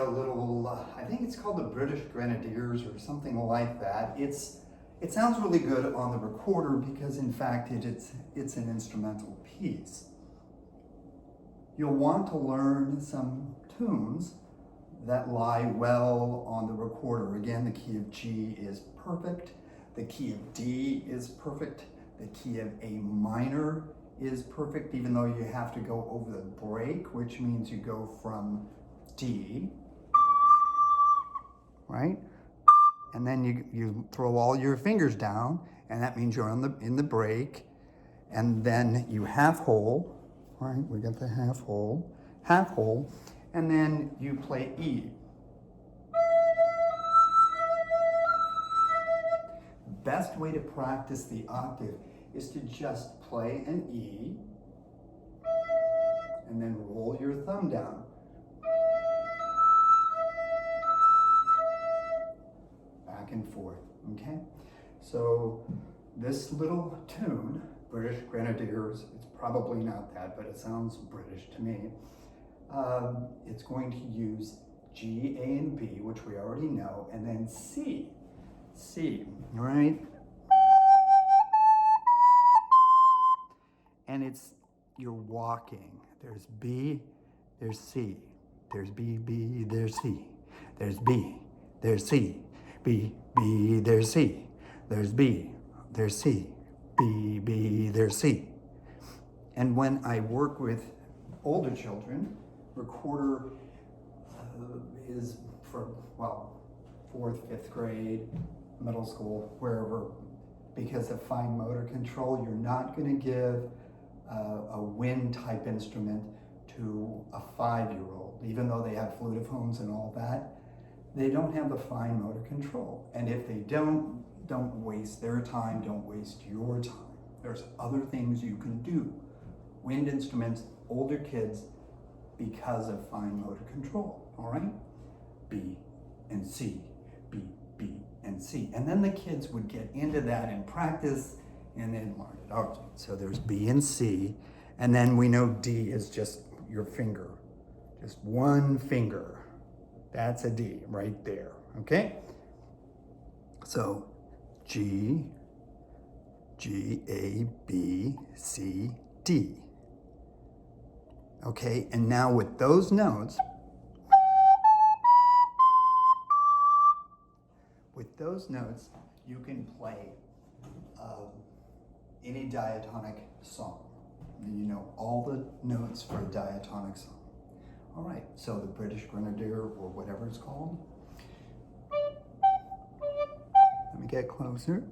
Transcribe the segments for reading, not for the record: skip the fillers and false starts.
a little, I think it's called the British Grenadiers or something like that. It sounds really good on the recorder because in fact it's an instrumental piece. You'll want to learn some tunes that lie well on the recorder. Again, the key of G is perfect. The key of D is perfect. The key of A minor is perfect, even though you have to go over the break, which means you go from D, right? And then you throw all your fingers down, and that means you're in the break, and then you half hole, right? We got the half hole, and then you play E. Best way to practice the octave is to just play an E and then roll your thumb down. Back and forth, okay? So this little tune, British Grenadiers, it's probably not that, but it sounds British to me. It's going to use G, A, and B, which we already know, and then C, right? And you're walking. There's B, there's C. There's B, B, there's C. There's B, there's C. B, B, there's C. There's B, there's C. B, B, there's C. And when I work with older children, recorder is for, well, 4th, 5th grade, middle school, wherever. Because of fine motor control, you're not going to give a wind type instrument to a 5-year-old, even though they have flutophones and all that. They don't have the fine motor control. And if they don't waste their time, don't waste your time. There's other things you can do. Wind instruments, older kids, because of fine motor control, all right? B and C, B, B, and C. And then the kids would get into that and practice and then learn it. All right, so there's B and C, and then we know D is just your finger, just one finger. That's a D right there, okay? So G, G, A, B, C, D. Okay, and now with those notes, you can play any diatonic song. You know all the notes for a diatonic song. All right, so the British Grenadier, or whatever it's called. Let me get closer.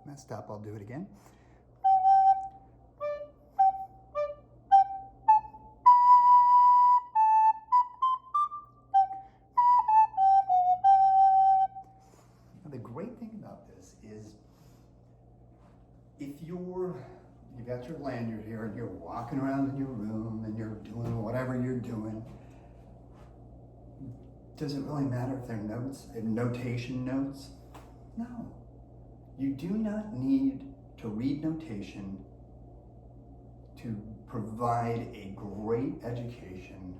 Messed up, I'll do it again. The great thing about this is if you've got your lanyard here and you're walking around in your room and you're doing whatever you're doing, does it really matter if they're notes, if notation notes? No. You do not need to read notation to provide a great education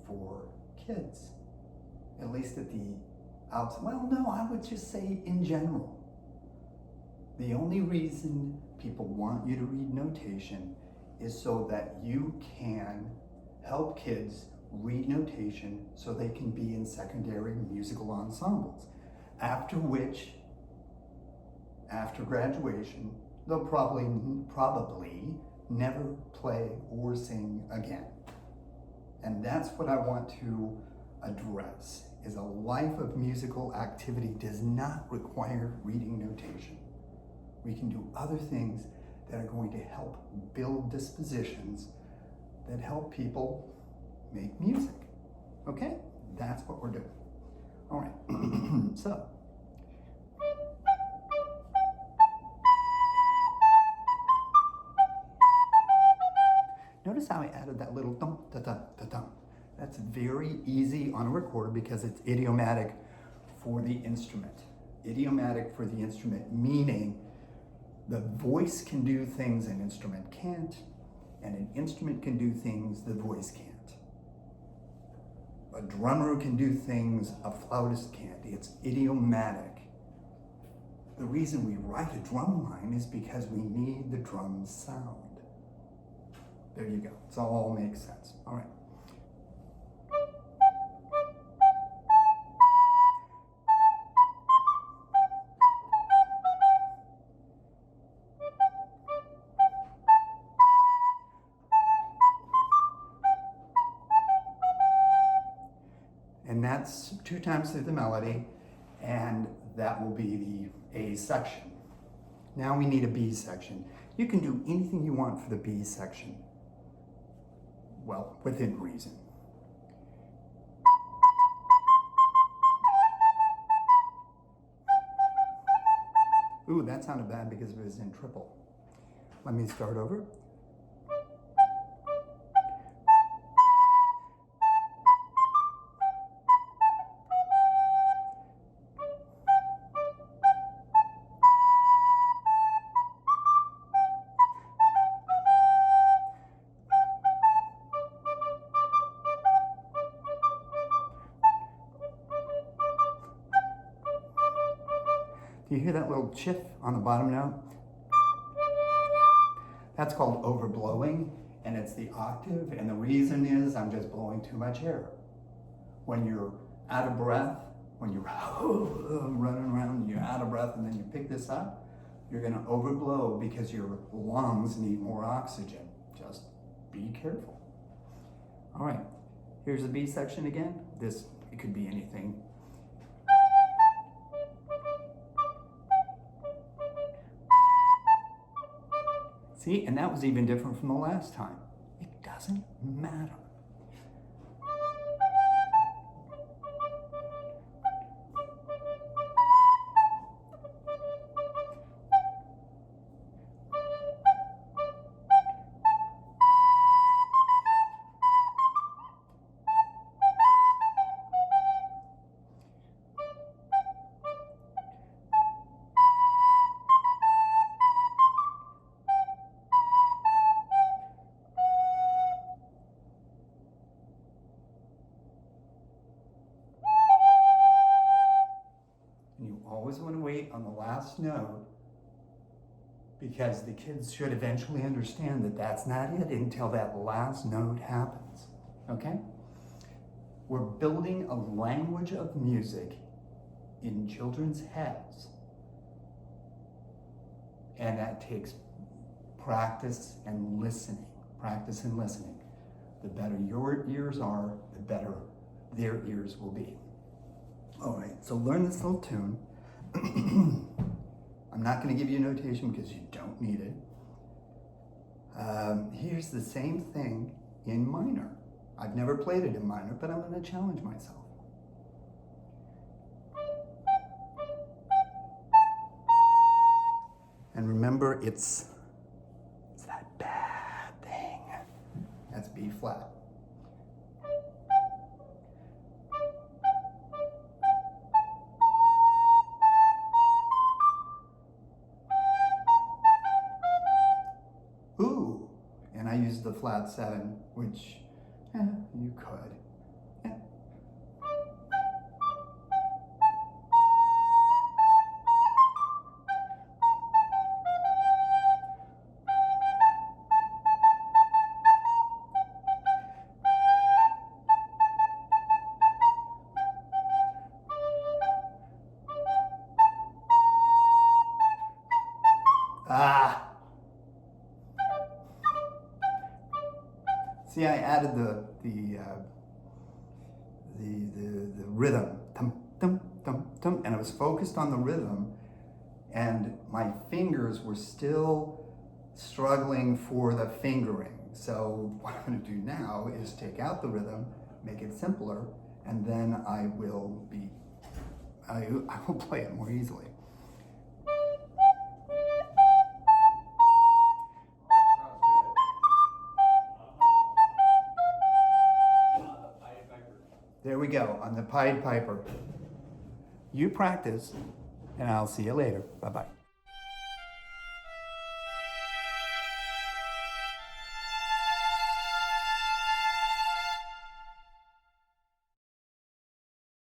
for kids, at least at the outside. Well, no, I would just say in general. The only reason people want you to read notation is so that you can help kids read notation so they can be in secondary musical ensembles. After which, after graduation, they'll probably never play or sing again. And that's what I want to address, is a life of musical activity does not require reading notation. We can do other things that are going to help build dispositions that help people make music. Okay? That's what we're doing. All right, so. Notice how I added that little dum, da, da, da, dum. That's very easy on a recorder because it's idiomatic for the instrument. Idiomatic for the instrument, meaning the voice can do things an instrument can't, and an instrument can do things the voice can't. A drummer can do things a flautist can't. It's idiomatic. The reason we write a drum line is because we need the drum sound. There you go. It all makes sense. All right. And that's 2 times through the melody, and that will be the A section. Now we need a B section. You can do anything you want for the B section. Well, within reason. Ooh, that sounded bad because it was in triple. Let me start over. Do you hear that little chiff on the bottom note? That's called overblowing, and it's the octave, and the reason is I'm just blowing too much air. When you're out of breath, when you're running around and you're out of breath and then you pick this up, you're gonna overblow because your lungs need more oxygen. Just be careful. All right, here's the B section again. It could be anything. See, and that was even different from the last time. It doesn't matter. Always want to wait on the last note because the kids should eventually understand that that's not it until that last note happens, okay? We're building a language of music in children's heads, and that takes practice and listening. Practice and listening. The better your ears are, the better their ears will be. All right, so learn this little tune. I'm not going to give you a notation because you don't need it. Here's the same thing in minor. I've never played it in minor, but I'm going to challenge myself. And remember, it's that bad thing. That's B flat. Ooh, and I used the flat 7, which you could. See, I added the rhythm, tum, tum, tum, tum, and I was focused on the rhythm, and my fingers were still struggling for the fingering. So what I'm going to do now is take out the rhythm, make it simpler, and then I will play it more easily. There we go, on the Pied Piper. You practice, and I'll see you later. Bye-bye.